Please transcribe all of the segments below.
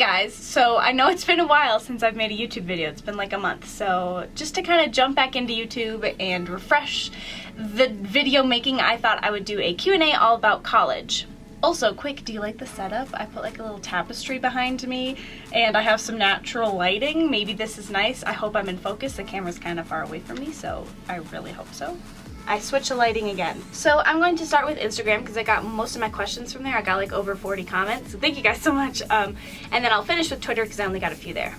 guys, so I know it's been a while since I've made a YouTube video. It's been like a month, so just to kind of jump back into YouTube and refresh the video making, I thought I would do a Q&A all about college. Also, quick, do you like the setup? I put like a little tapestry behind me, and I have some natural lighting. Maybe this is nice. I hope I'm in focus. The camera's kind of far away from me, so I really hope so. I switched the lighting again. So I'm going to start with Instagram because I got most of my questions from there. I got like over 40 comments. So thank you guys so much. And then I'll finish with Twitter because I only got a few there.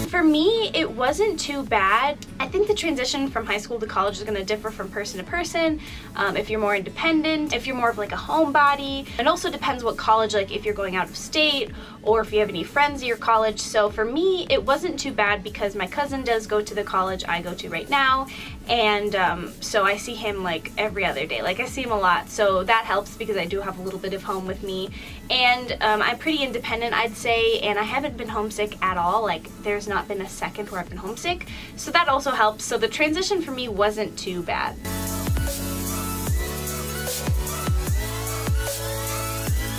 For me, it wasn't too bad. I think the transition from high school to college is going to differ from person to person. If you're more independent, if you're more of like a homebody. It also depends what college, like if you're going out of state or if you have any friends at your college. So for me, it wasn't too bad because my cousin does go to the college I go to right now. And so I see him like every other day. Like I see him a lot. So that helps because I do have a little bit of home with me. And I'm pretty independent, I'd say, and I haven't been homesick at all. Like there's not been a second where I've been homesick. So that also helps. So the transition for me wasn't too bad.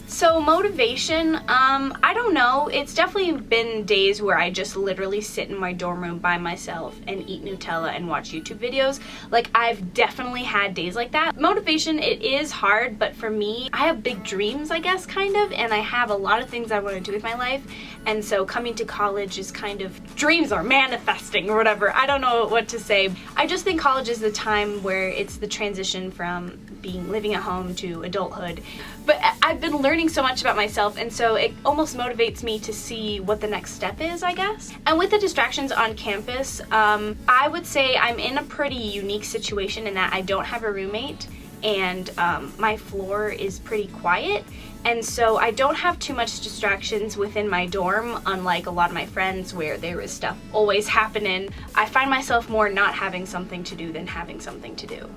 So motivation, I don't know. It's definitely been days where I just literally sit in my dorm room by myself and eat Nutella and watch YouTube videos. Like I've definitely had days like that. Motivation, it is hard, but for me, I have big dreams, I guess, kind of, and I have a lot of things I want to do with my life. And so coming to college is kind of dreams are manifesting or whatever. I don't know what to say. I just think college is the time where it's the transition from living at home to adulthood. But I've been learning so much about myself, and so it almost motivates me to see what the next step is, I guess. And with the distractions on campus, I would say I'm in a pretty unique situation in that I don't have a roommate, and my floor is pretty quiet. And so I don't have too much distractions within my dorm, unlike a lot of my friends where there is stuff always happening. I find myself more not having something to do than having something to do.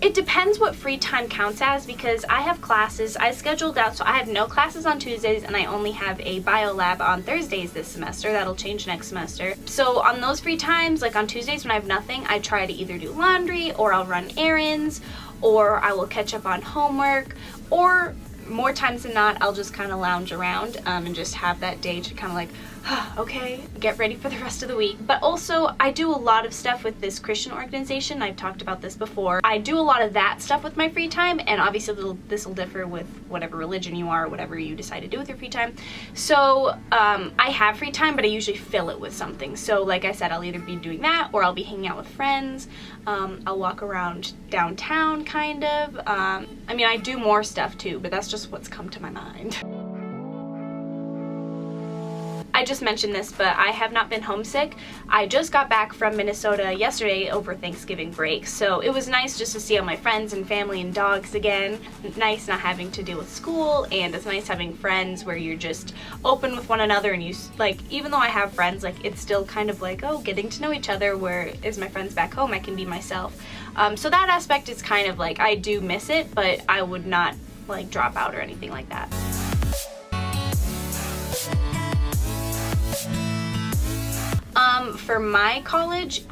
It depends what free time counts as because I have classes. I scheduled out, so I have no classes on Tuesdays and I only have a bio lab on Thursdays this semester. That'll change next semester. So on those free times, like on Tuesdays when I have nothing, I try to either do laundry or I'll run errands or I will catch up on homework, or more times than not, I'll just kind of lounge around and just have that day to kind of like, okay, get ready for the rest of the week. But also, I do a lot of stuff with this Christian organization. I've talked about this before. I do a lot of that stuff with my free time, and obviously this will differ with whatever religion you are, whatever you decide to do with your free time. So I have free time, but I usually fill it with something. So like I said, I'll either be doing that or I'll be hanging out with friends. I'll walk around downtown, kind of. I mean, I do more stuff too, but that's just what's come to my mind. I just mentioned this, but I have not been homesick. I just got back from Minnesota yesterday over Thanksgiving break, so it was nice just to see all my friends and family and dogs again. Nice not having to deal with school, and it's nice having friends where you're just open with one another, and you, like, even though I have friends, like, it's still kind of like, oh, getting to know each other, where as my friends back home, I can be myself. So that aspect is kind of like, I do miss it, but I would not, like, drop out or anything like that. For my college,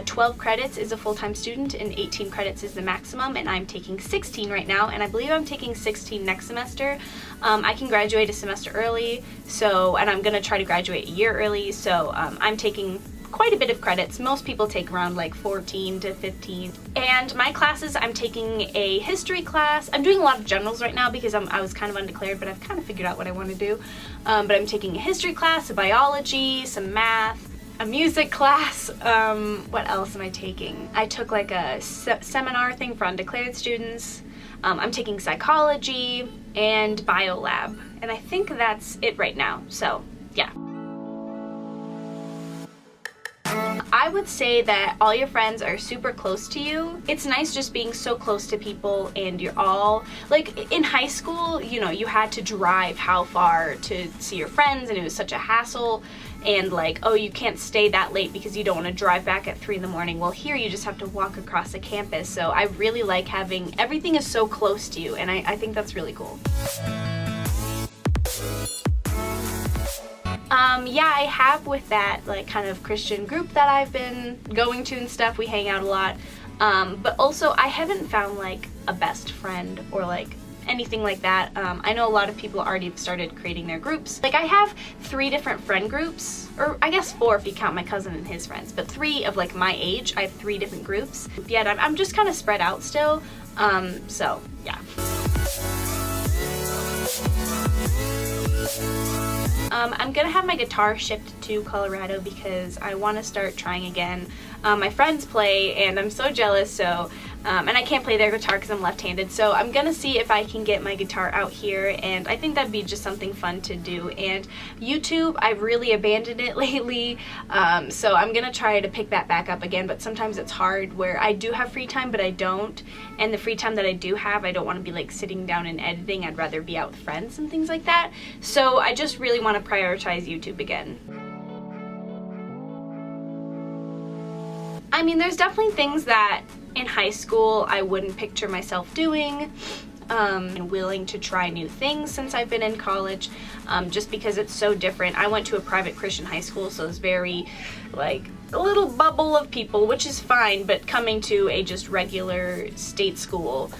12 credits is a full-time student and 18 credits is the maximum, and I'm taking 16 right now, and I believe I'm taking 16 next semester. I can graduate a semester early, and I'm gonna try to graduate a year early, so I'm taking quite a bit of credits. Most people take around like 14 to 15. And my classes, I'm taking a history class. I'm doing a lot of generals right now because I was kind of undeclared, but I've kind of figured out what I want to do. But I'm taking a history class, a biology, some math, a music class. What else am I taking? I took like a seminar thing for undeclared students. I'm taking psychology and bio lab. And I think that's it right now. So yeah. I would say that all your friends are super close to you. It's nice just being so close to people, and you're all, like in high school, you know, you had to drive how far to see your friends, and it was such a hassle, and like, oh, you can't stay that late because you don't want to drive back at 3 in the morning. Well, here you just have to walk across the campus, so I really like having, everything is so close to you, and I think that's really cool. Yeah, I have with that like kind of Christian group that I've been going to and stuff. We hang out a lot. But also I haven't found like a best friend or like anything like that. I know a lot of people already started creating their groups. Like I have 3 different friend groups, or I guess 4 if you count my cousin and his friends, but 3 of like my age. I have 3 different groups. Yet I'm just kind of spread out still. So yeah. I'm gonna have my guitar shipped to Colorado because I want to start trying again. My friends play and I'm so jealous, so and I can't play their guitar because I'm left-handed, so I'm gonna see if I can get my guitar out here, and I think that'd be just something fun to do. And YouTube, I've really abandoned it lately, so I'm gonna try to pick that back up again, but sometimes it's hard where I do have free time but I don't, and the free time that I do have I don't want to be like sitting down and editing. I'd rather be out with friends and things like that, so I just really want to prioritize YouTube again. I mean, there's definitely things that in high school I wouldn't picture myself doing, and willing to try new things since I've been in college, just because it's so different. I went to a private Christian high school, so it's very like a little bubble of people, which is fine, but coming to a just regular state school,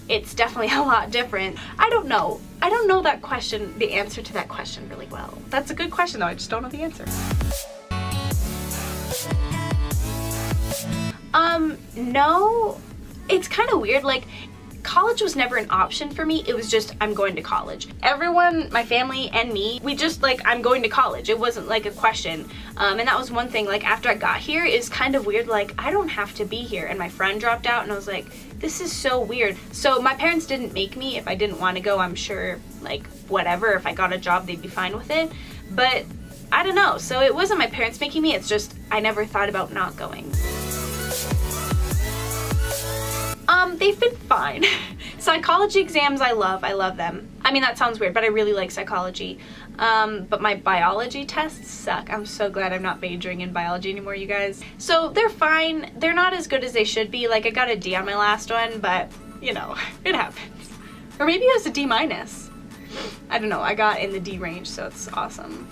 it's definitely a lot different. I don't know that question, the answer to that question really well. That's a good question though, I just don't know the answer. No, it's kind of weird. Like, college was never an option for me. It was just, I'm going to college. Everyone, my family and me, we just like, I'm going to college. It wasn't like a question. And that was one thing, like after I got here, is kind of weird. Like, I don't have to be here. And my friend dropped out and I was like, this is so weird. So my parents didn't make me. If I didn't want to go, I'm sure like whatever, if I got a job, they'd be fine with it. But I don't know. So it wasn't my parents making me. It's just, I never thought about not going. They've been fine. Psychology exams, I love them. I mean, that sounds weird, but I really like psychology. But my biology tests suck. I'm so glad I'm not majoring in biology anymore, you guys. So they're fine. They're not as good as they should be. Like, I got a D on my last one, but you know, it happens. Or maybe it was a D-. I don't know, I got in the D range, so it's awesome.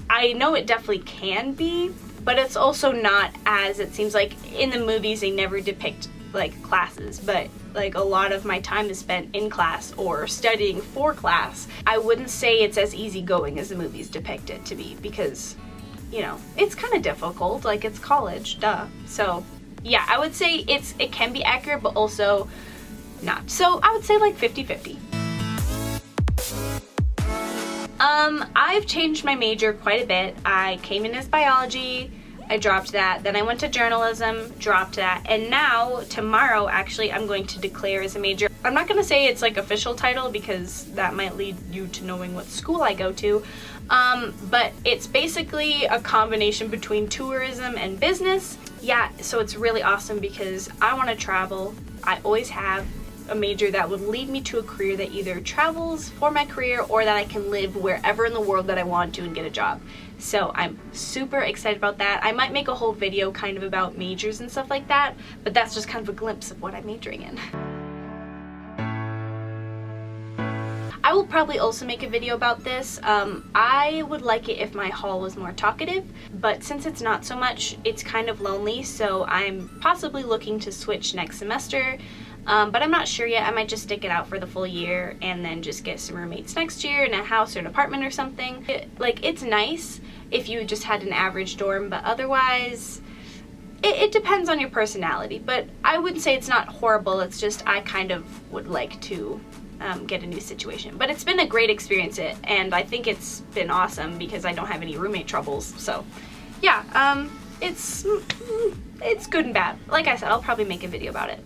I know it definitely can be, but it's also not, as it seems like in the movies they never depict like classes, but like a lot of my time is spent in class or studying for class. I wouldn't say it's as easygoing as the movies depict it to be, because you know, it's kind of difficult, like it's college, duh. So yeah, I would say it can be accurate, but also not. So I would say like 50-50. I've changed my major quite a bit. I came in as biology, I dropped that, then I went to journalism, dropped that, and now, tomorrow, actually, I'm going to declare as a major. I'm not going to say it's like official title because that might lead you to knowing what school I go to, but it's basically a combination between tourism and business. Yeah, so it's really awesome because I want to travel. I always have. A major that would lead me to a career that either travels for my career or that I can live wherever in the world that I want to and get a job. So I'm super excited about that. I might make a whole video kind of about majors and stuff like that, but that's just kind of a glimpse of what I'm majoring in. I will probably also make a video about this. I would like it if my haul was more talkative, but since it's not so much, it's kind of lonely, so I'm possibly looking to switch next semester. But I'm not sure yet. I might just stick it out for the full year and then just get some roommates next year in a house or an apartment or something. It's nice if you just had an average dorm, but otherwise, it depends on your personality. But I wouldn't say it's not horrible. It's just I kind of would like to get a new situation. But it's been a great experience, and I think it's been awesome because I don't have any roommate troubles. So yeah, it's good and bad. Like I said, I'll probably make a video about it.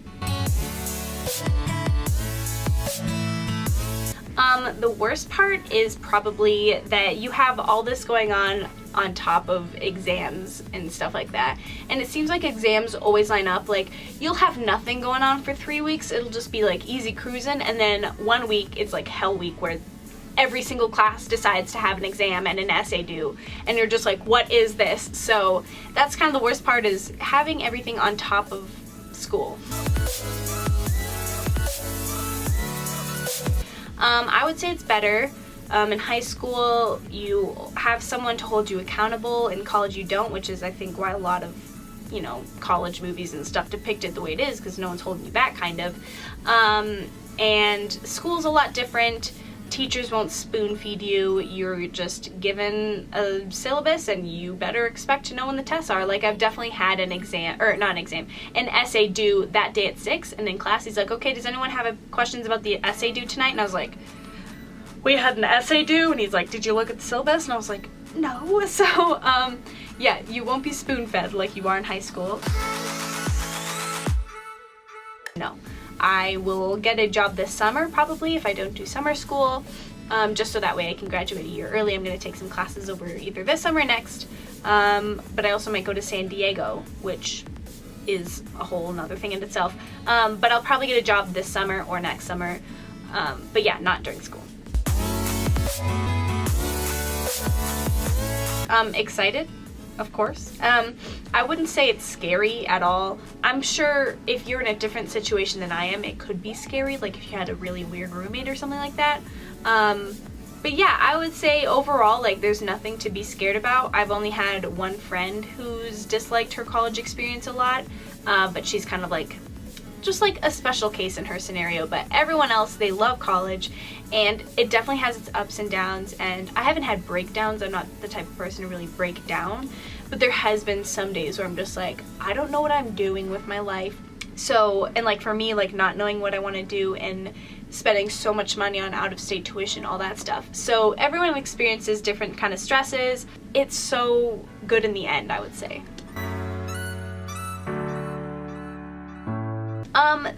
The worst part is probably that you have all this going on top of exams and stuff like that. And it seems like exams always line up. Like, you'll have nothing going on for 3 weeks. It'll just be like easy cruising. And then 1 week, it's like hell week where every single class decides to have an exam and an essay due. And you're just like, what is this? So that's kind of the worst part, is having everything on top of school. I would say it's better. In high school, you have someone to hold you accountable. In college, you don't, which is, I think, why a lot of, you know, college movies and stuff depict it the way it is, because no one's holding you back, kind of. And school's a lot different. Teachers won't spoon feed you. You're just given a syllabus and you better expect to know when the tests are. Like, I've definitely had an exam, or not an exam, an essay due that day at 6, and in class he's like, okay, does anyone have questions about the essay due tonight? And I was like, we had an essay due? And he's like, did you look at the syllabus? And I was like, no. So, yeah, you won't be spoon-fed like you are in high school. No. I will get a job this summer, probably, if I don't do summer school, just so that way I can graduate a year early. I'm going to take some classes over either this summer or next, but I also might go to San Diego, which is a whole nother thing in itself, but I'll probably get a job this summer or next summer, but yeah, not during school. Excited? Of course. I wouldn't say it's scary at all. I'm sure if you're in a different situation than I am, it could be scary, like if you had a really weird roommate or something like that. But yeah, I would say overall, like, there's nothing to be scared about. I've only had one friend who's disliked her college experience a lot, but she's kind of like, just like a special case in her scenario, but everyone else, they love college, and it definitely has its ups and downs, and I haven't had breakdowns. I'm not the type of person to really break down, but there has been some days where I'm just like, I don't know what I'm doing with my life. So, and like for me, like not knowing what I want to do and spending so much money on out-of-state tuition, all that stuff. So everyone experiences different kind of stresses. It's so good in the end, I would say.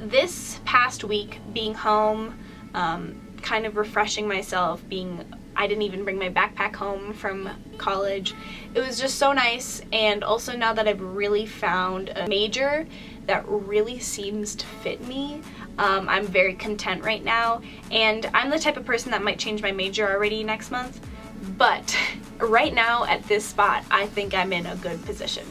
This past week, being home, kind of refreshing myself, I didn't even bring my backpack home from college. It was just so nice, and also now that I've really found a major that really seems to fit me, I'm very content right now, and I'm the type of person that might change my major already next month, but right now at this spot, I think I'm in a good position.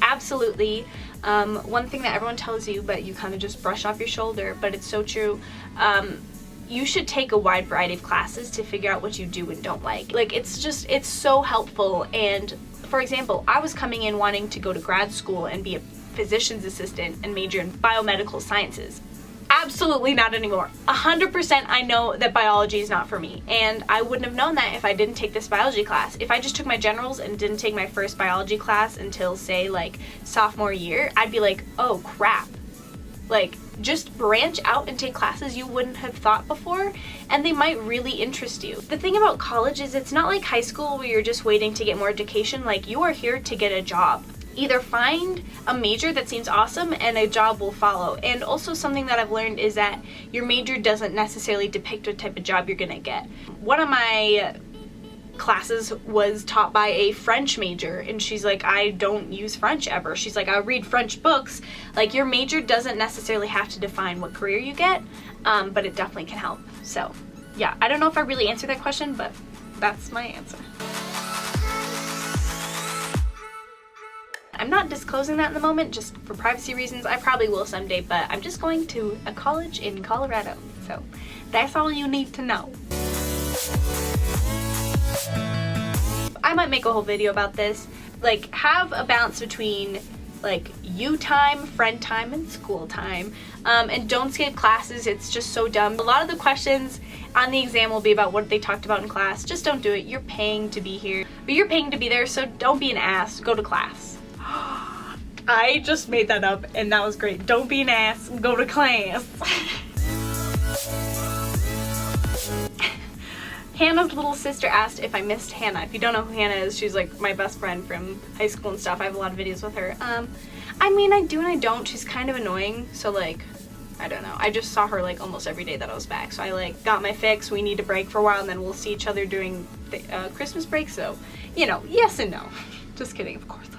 Absolutely. One thing that everyone tells you, but you kind of just brush off your shoulder, but it's so true. You should take a wide variety of classes to figure out what you do and don't like. Like, it's so helpful. And for example, I was coming in wanting to go to grad school and be a physician's assistant and major in biomedical sciences. Absolutely not anymore. 100% I know that biology is not for me, and I wouldn't have known that if I didn't take this biology class. If I just took my generals and didn't take my first biology class until, say, like sophomore year, I'd be like, oh crap. Like, just branch out and take classes you wouldn't have thought before, and they might really interest you. The thing about college is it's not like high school where you're just waiting to get more education. Like, you are here to get a job. Either find a major that seems awesome and a job will follow. And also something that I've learned is that your major doesn't necessarily depict what type of job you're gonna get. One of my classes was taught by a French major, and she's like, I don't use French ever. She's like, I read French books. Like, your major doesn't necessarily have to define what career you get, but it definitely can help. So yeah, I don't know if I really answered that question, but that's my answer. I'm not disclosing that in the moment, just for privacy reasons. I probably will someday, but I'm just going to a college in Colorado. So that's all you need to know. I might make a whole video about this. Like, have a balance between like you time, friend time, and school time. And don't skip classes. It's just so dumb. A lot of the questions on the exam will be about what they talked about in class. Just don't do it. You're paying to be here. But you're paying to be there, so don't be an ass. Go to class. I just made that up, and that was great. Don't be an ass, go to class. Hannah's little sister asked if I missed Hannah. If you don't know who Hannah is, she's like my best friend from high school and stuff. I have a lot of videos with her. I mean, I do and I don't. She's kind of annoying, so like, I don't know. I just saw her like almost every day that I was back, so I like got my fix. We need to break for a while, and then we'll see each other during the Christmas break, so, you know, yes and no. Just kidding, of course I do.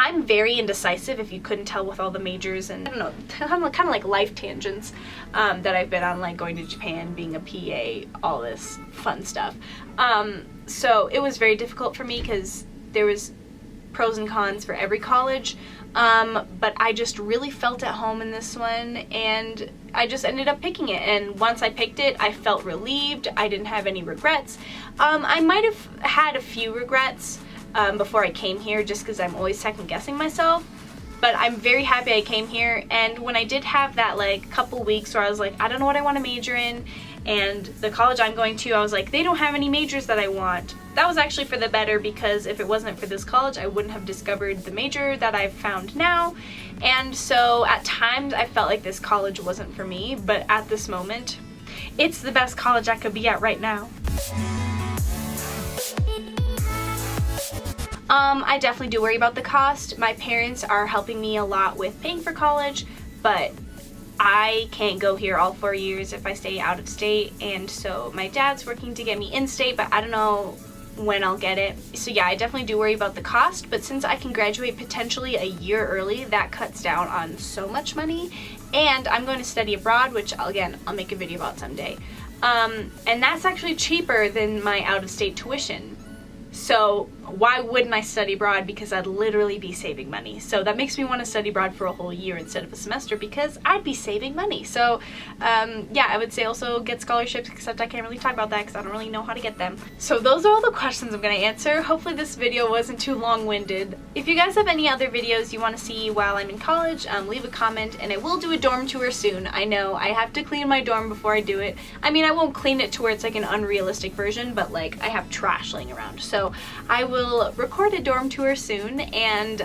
I'm very indecisive, if you couldn't tell with all the majors and, I don't know, kind of like life tangents that I've been on, like going to Japan, being a PA, all this fun stuff. So it was very difficult for me because there was pros and cons for every college, but I just really felt at home in this one, and I just ended up picking it. And once I picked it, I felt relieved. I didn't have any regrets. I might have had a few regrets before I came here, just because I'm always second guessing myself. But I'm very happy I came here, and when I did have that like couple weeks where I was like, I don't know what I want to major in, and the college I'm going to, I was like, they don't have any majors that I want. That was actually for the better, because if it wasn't for this college, I wouldn't have discovered the major that I've found now. And so at times I felt like this college wasn't for me, but at this moment, it's the best college I could be at right now. I definitely do worry about the cost. My parents are helping me a lot with paying for college, but I can't go here all 4 years if I stay out of state, and so my dad's working to get me in-state, but I don't know when I'll get it. So yeah, I definitely do worry about the cost, but since I can graduate potentially a year early, that cuts down on so much money, and I'm going to study abroad, which I'll make a video about someday. And that's actually cheaper than my out-of-state tuition. So why wouldn't I study abroad? Because I'd literally be saving money. So that makes me want to study abroad for a whole year instead of a semester, because I'd be saving money. So yeah, I would say also get scholarships, except I can't really talk about that because I don't really know how to get them. So those are all the questions I'm going to answer. Hopefully this video wasn't too long-winded. If you guys have any other videos you want to see while I'm in college, leave a comment, and I will do a dorm tour soon. I know I have to clean my dorm before I do it. I mean, I won't clean it to where it's like an unrealistic version, but like I have trash laying around. So I will record a dorm tour soon, and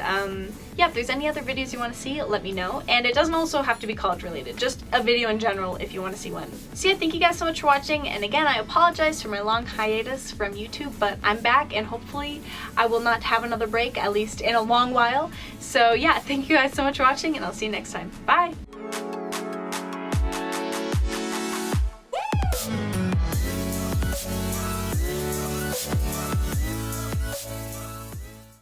yeah, if there's any other videos you want to see, let me know. And it doesn't also have to be college related, just a video in general if you want to see one. So yeah, thank you guys so much for watching, and again, I apologize for my long hiatus from YouTube, but I'm back, and hopefully I will not have another break, at least in a long while. So yeah, thank you guys so much for watching, and I'll see you next time. Bye!